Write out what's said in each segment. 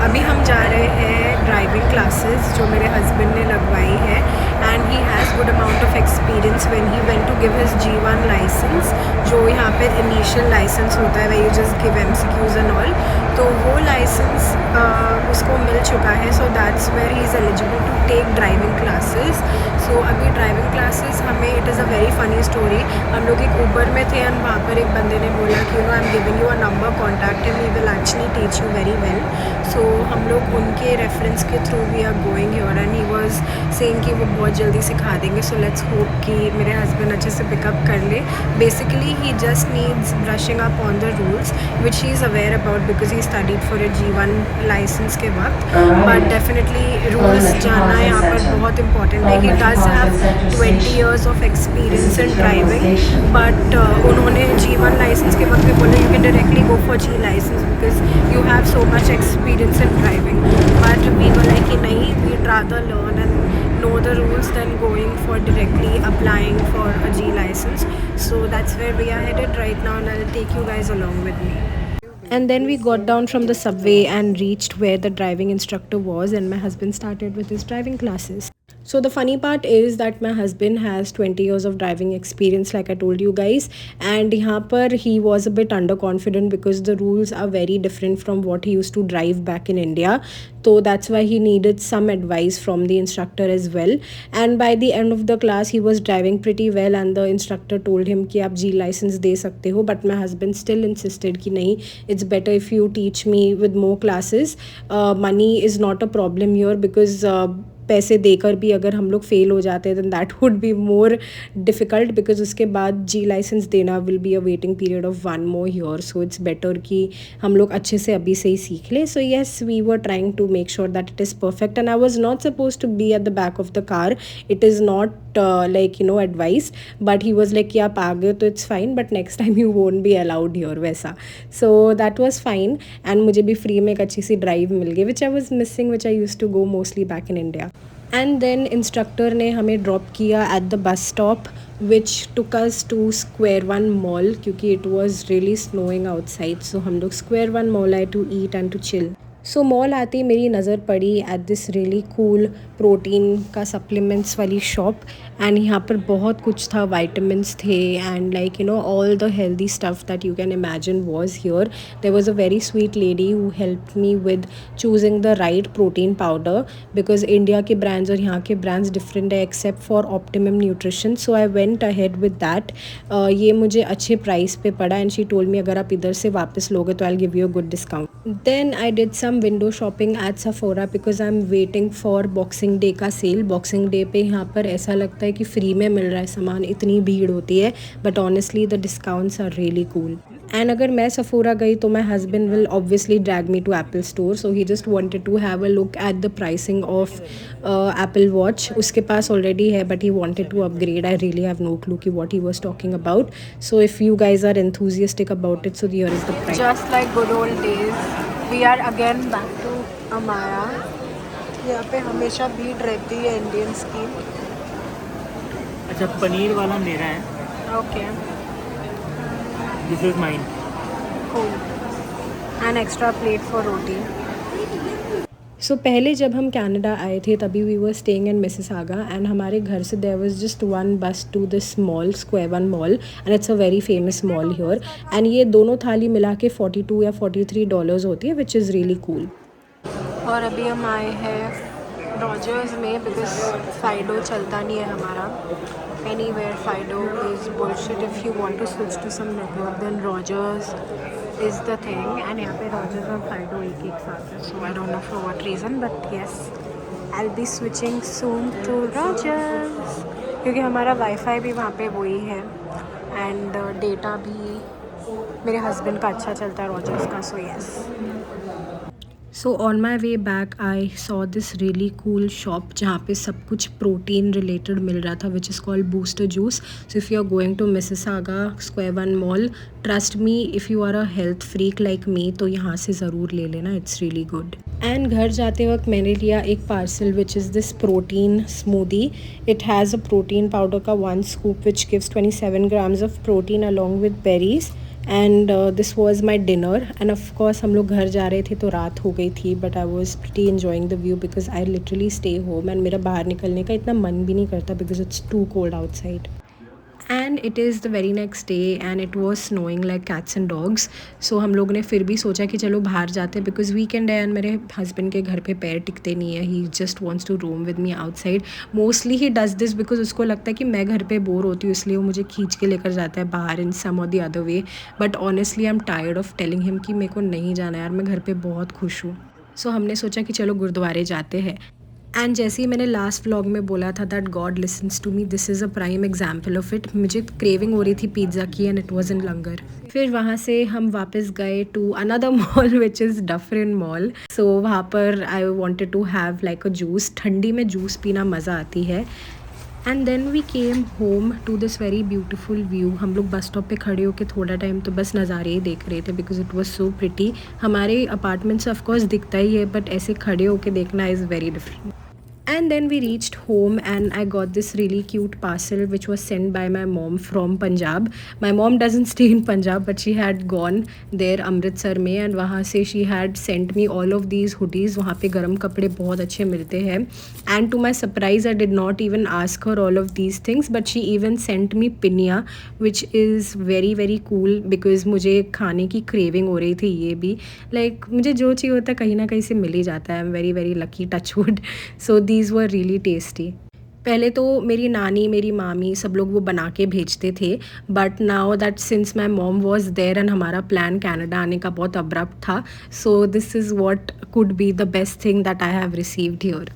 अभी हम जा रहे हैं ड्राइविंग क्लासेस जो मेरे हस्बैंड ने लगवाई है and he has good amount of experience when he went to give his G1 licence, जो यहाँ पे इनिशियल लाइसेंस होता है way you just give MCQs and all, तो वो लाइसेंस उसको मिल चुका है. So that's where he is eligible to take driving classes. So अभी ड्राइविंग क्लासेस हमें, it is a very funny story. हम लोग एक ऊबर में थे एंड वहाँ पर एक बंदे ने बोला कि I am giving you a number, contact him, he will actually teach you very well. So हम लोग उनके रेफरेंस के through we are going here and he was saying कि वो बहुत जल्दी सिखा देंगे. सो लेट्स होप कि मेरे हस्बैंड अच्छे से पिकअप कर ले. Basically he just needs brushing up on the rules which he is aware about because he studied for a G1 licence के वक्त. बट डेफिनेटली रूल्स जानना यहाँ पर बहुत इंपॉर्टेंट है. He does have 20 years of experience in driving, but उन्होंने G1 licence के वक्त में बोला you can directly go for G licence because you have so much experience in driving. But we were like कि नहीं, we'd rather learn and know the rules than going for directly applying for a G license. So that's where we are headed right now and I'll take you guys along with me. And then we got down from the subway and reached where the driving instructor was and my husband started with his driving classes. So the funny part is that my husband has 20 years of driving experience like I told you guys, and यहाँ पर he was a bit underconfident because the rules are very different from what he used to drive back in India. So that's why he needed some advice from the instructor as well. And by the end of the class he was driving pretty well and the instructor told him कि आप G license दे सकते हो. But my husband still insisted कि नहीं, it's better if you teach me with more classes. Money is not a problem here because पैसे देकर भी अगर हम लोग फेल हो जाते हैं than that would be more difficult because उसके बाद G लाइसेंस देना will be a waiting period of 1 more year. So it's better कि हम लोग अच्छे से अभी से ही सीख लें. So yes, we were trying to make sure that it is perfect and I was not suppose to be at the back of the car. It is not like advice, but he was like कि आप आ गए तो it's fine but next time you won't be allowed your वैसा. So that was fine and मुझे भी free में एक अच्छी सी ड्राइव मिल गई which I was missing, which I use to go mostly back in India. And then instructor ने हमें ड्रॉप किया at the bus stop which took us to Square One mall क्योंकि it was really snowing outside. So हम लोग Square One mall आए to eat and to chill. So mall आते ही मेरी नज़र पड़ी at this really cool protein का सप्लीमेंट्स वाली शॉप एंड यहाँ पर बहुत कुछ था, वाइटामिन्स थे and like all the healthy stuff that you can imagine was here. There was a very sweet lady who helped me with choosing the right protein powder because India के brands और यहाँ के brands different है except for optimum nutrition. So I went ahead with that. ये मुझे अच्छे price पे पड़ा एंड शी टोल्ड मी अगर आप इधर से वापस लोगे तो I give you a good discount. Then I did some window shopping at Sephora because I am waiting for Boxing Day का सेल. बॉक्सिंग डे पे यहाँ पर ऐसा लगता है कि फ्री में मिल रहा है सामान, इतनी भीड़ होती है but honestly the discounts are really cool. And अगर मैं सफोरा गई तो my husband will obviously drag me to Apple store. So he just wanted to have a look at the pricing of Apple watch. उसके पास already है but he wanted to upgrade. I really have no clue कि what he was talking about. So if you guys are enthusiastic about it, so here is the price. Just like good old days, we are again back to Amaya. यहाँ पे हमेशा भीड़ रहती है Indians की. अच्छा, पनीर वाला मेरा है. Okay, this is mine. Cool. An extra plate for roti. So पहले जब हम कनाडा आए थे तभी we were staying in Mississauga and हमारे घर से there was just one bus to this mall, Square One mall, and it's a very famous mall here. And ये दोनों थाली मिला के $42 या $43 होती है विच इज़ रियली कूल. और अभी हम आए हैं रॉजर्स में बिकॉज फाइडो चलता नहीं है हमारा. Anywhere Fido is bullshit. If you want to switch to some network then Rogers is the thing. and यहाँ पे रॉजर्स और फाइडो एक साथ है. So I don't know for what reason but yes I will be switching soon to Rogers क्योंकि हमारा wifi भी वहाँ पे वही है एंड डेटा भी मेरे हस्बैंड का अच्छा चलता है रॉजर्स का. So yes. So on my way back I saw this really cool shop जहाँ पे सब कुछ प्रोटीन रिलेटेड मिल रहा था which is called Booster Juice. So if you are going to Mississauga Square One mall, trust me if you are a health freak like me तो यहाँ से ज़रूर ले लेना, इट्स रियली गुड. एंड घर जाते वक्त मैंने लिया एक parcel which is this protein smoothie. It has a protein powder का 1 scoop which gives 27 grams of protein along with berries. And this was my dinner end of course हम लोग घर जा रहे थे तो रात हो गई थी, but I was pretty enjoying the view because I literally stay home and मेरा बाहर निकलने का इतना मन भी नहीं करता because it's too cold outside. And it is the very next day and it was snowing like cats and dogs. So हम लोग ने फिर भी सोचा कि चलो बाहर जाते हैं बिकॉज वीकेंड है एंड मेरे हस्बैंड के घर पे पैर टिकते नहीं है. He just wants to roam with me outside. Mostly he does this because उसको लगता है कि मैं घर पे बोर होती हूँ, इसलिए वो मुझे खींच के लेकर जाता है बाहर इन सम और the other way. But honestly I am tired of telling him कि मेरे को नहीं जाना यार, मैं घर पर बहुत खुश हूँ. सो हमने सोचा कि चलो गुरुद्वारे जाते हैं. एंड जैसे ही मैंने लास्ट व्लॉग में बोला था that God listens to me, this is a prime example of it. मुझे क्रेविंग हो रही थी पिज़्ज़ा की and it was in langar. फिर वहाँ से हम वापस गए to another mall which is Dufferin mall. So वहाँ पर I wanted to have like a juice. ठंडी में जूस पीना मज़ा आती है. And then we came home to this very beautiful view. हम लोग बस स्टॉप पे खड़े होकर थोड़ा टाइम तो बस नज़ारे ही देख रहे थे because it was so pretty. हमारे अपार्टमेंट से ऑफकोर्स दिखता ही है बट ऐसे खड़े होकर देखना is very different. And then we reached home and I got this really cute parcel which was sent by my mom from Punjab. My mom doesn't stay in Punjab but she had gone there Amritsar में and वहाँ से she had sent me all of these hoodies. वहाँ पे गर्म कपड़े बहुत अच्छे मिलते हैं. And to my surprise I did not even ask her all of these things but she even sent me pinya which is very very cool because मुझे खाने की craving हो रही थी. ये भी like मुझे जो चाहिए होता है कहीं ना कहीं से मिल ही जाता है. I'm very very lucky, touch wood. So these were really tasty. पहले तो मेरी नानी मेरी मामी सब लोग वो बना के भेजते थे but now that since my mom was there and हमारा प्लान कनाडा आने का बहुत अब्रप्ट था, so this is what could be the best thing that I have received here.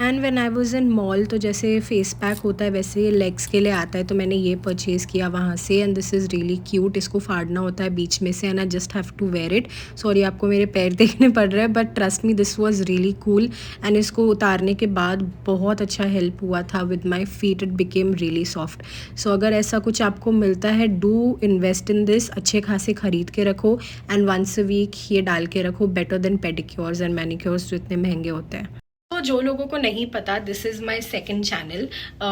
And when I was in mall तो जैसे face pack होता है वैसे ये लेग्स के लिए आता है तो मैंने ये परचेज़ किया वहाँ से. And this is really cute. इसको फाड़ना होता है बीच में से and I just have to wear it. Sorry आपको मेरे पैर देखने पड़ रहे हैं but trust me this was really cool. And इसको उतारने के बाद बहुत अच्छा हेल्प हुआ था with my feet. It became really soft. So अगर ऐसा कुछ आपको मिलता है डू इन्वेस्ट इन दिस. अच्छे खासे ख़रीद के रखो एंड वंस अ वीक ये डाल के रखो. बेटर देन पेडिक्योर्स एंड मैनिक्योर्स जो इतने महंगे होते हैं. तो जो लोगों को नहीं पता this is my second channel.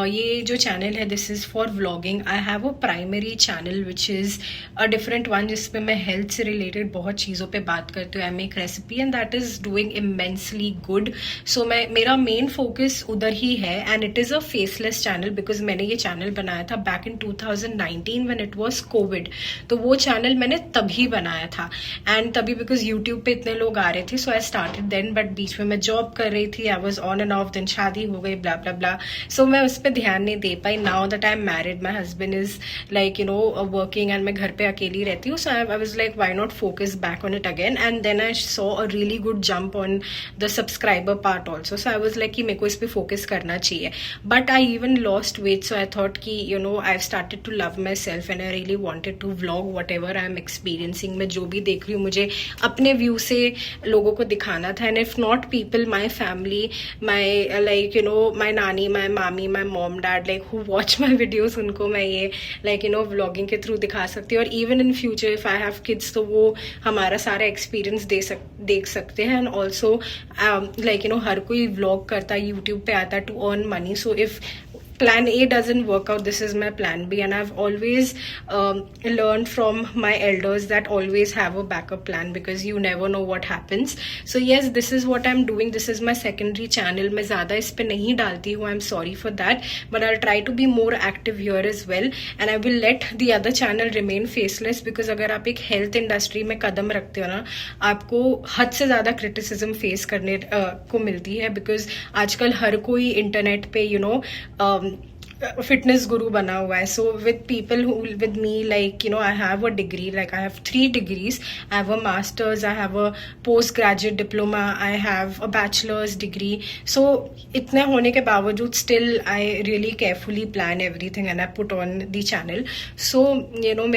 ये जो चैनल है this is for vlogging. I have a primary channel which is a different one जिसमें मैं हेल्थ से रिलेटेड बहुत चीज़ों पे बात करती हूँ. I make recipe and that is doing immensely good. So मेरा मेन फोकस उधर ही है and it is a faceless channel because मैंने ये चैनल बनाया था back in 2019 when it was COVID. तो वो चैनल मैंने तभी बनाया था एंड तभी बिकॉज यूट्यूब पे इतने लोग आ रहे थे सो आई स्टार्टेड देन. बट बीच में मैं जॉब कर रही थी. I was on and off, then शादी हो गई blah blah blah. So मैं उस पर ध्यान नहीं दे पाई. Now that I'm married, my husband is like working and मैं घर पे अकेली रहती हूँ. So I was like why not focus back on it again. And then I saw a really good jump on the subscriber part also. So I was like कि मेरे को इस पे focus करना चाहिए. But I even lost weight so I thought कि I've started to love myself and I really wanted to vlog whatever I'm experiencing. मैं जो भी देख रही हूँ मुझे अपने व्यू से लोगों को दिखाना था. And if not people, my family, my my nani, my mami, my mom, dad who watch my videos उनको मैं ये vlogging के through दिखा सकती हूँ. और even in future if I have kids तो वो हमारा सारा experience देख सकते हैं. And also हर कोई vlog करता है YouTube पे आता है to earn money. So if plan A doesn't work out, this is my plan B. And I've always learned from my elders that always have a backup plan because you never know what happens. So yes, this is what I'm doing. This is my secondary channel. मैं ज़्यादा इस पे नहीं डालती हूँ. I'm sorry for that. But I'll try to be more active here as well. And I will let the other channel remain faceless because अगर आप एक health industry में कदम रखते हो ना आपको हद से ज़्यादा criticism face करने को मिलती है because आजकल हर कोई इंटरनेट पे fitness guru bana hua hai. So with people who with me I have a degree, I have 3 degrees. I have a master's, I have a postgraduate diploma, I have a bachelor's degree. So itne hone ke bawajood still I really carefully plan everything and I put on the channel. So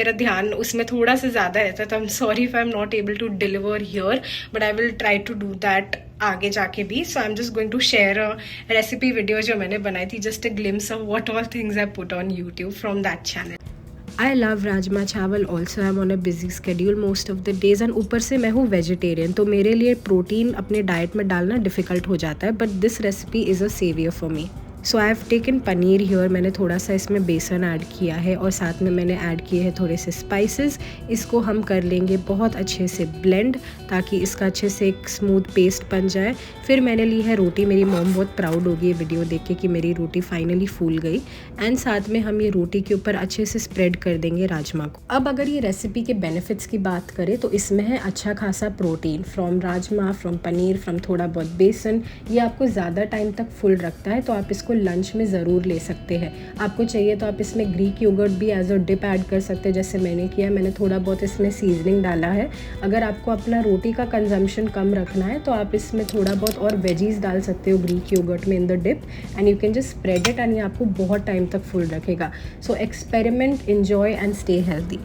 mera dhyan usme thoda sa zyada rehta hai. I'm sorry if I'm not able to deliver here but I will try to do that आगे जाके भी. So I'm just going to share a recipe video जो मैंने बनाई थी, just a glimpse of what all things I put on YouTube from that channel. I love rajma चावल. Also I'm on a busy schedule most of the days and ऊपर से मैं हूँ vegetarian तो मेरे लिए प्रोटीन अपने डाइट में डालना डिफ़िकल्ट हो जाता है. But this recipe is a saviour for me. So I have taken paneer here, मैंने थोड़ा सा इसमें बेसन ऐड किया है और साथ में मैंने ऐड किए हैं थोड़े से स्पाइसेस। इसको हम कर लेंगे बहुत अच्छे से ब्लेंड ताकि इसका अच्छे से एक स्मूथ पेस्ट बन जाए। फिर मैंने ली है रोटी, मेरी मॉम बहुत प्राउड होगी ये वीडियो देख के कि मेरी रोटी फाइनली फूल गई। एंड साथ में हम ये रोटी के ऊपर अच्छे से स्प्रेड कर देंगे राजमा को। अब अगर ये रेसिपी के बेनिफिट्स की बात करें तो इसमें है अच्छा खासा protein from rajma, from paneer, from थोड़ा बहुत बेसन। ये आपको ज़्यादा टाइम तक फुल रखता है, तो आप इसको लंच में ज़रूर ले सकते हैं। आपको चाहिए तो आप इसमें ग्रीक योगर्ट भी एज अ डिप ऐड कर सकते हैं, जैसे मैंने किया। मैंने थोड़ा बहुत इसमें सीजनिंग डाला है। अगर आपको अपना रोटी का कंजम्पशन कम रखना है तो आप इसमें थोड़ा बहुत और वेजीज डाल सकते हो ग्रीक योगर्ट में in the dip, and you can just spread it and ये आपको बहुत टाइम तक फुल रखेगा। So experiment, enjoy and stay healthy.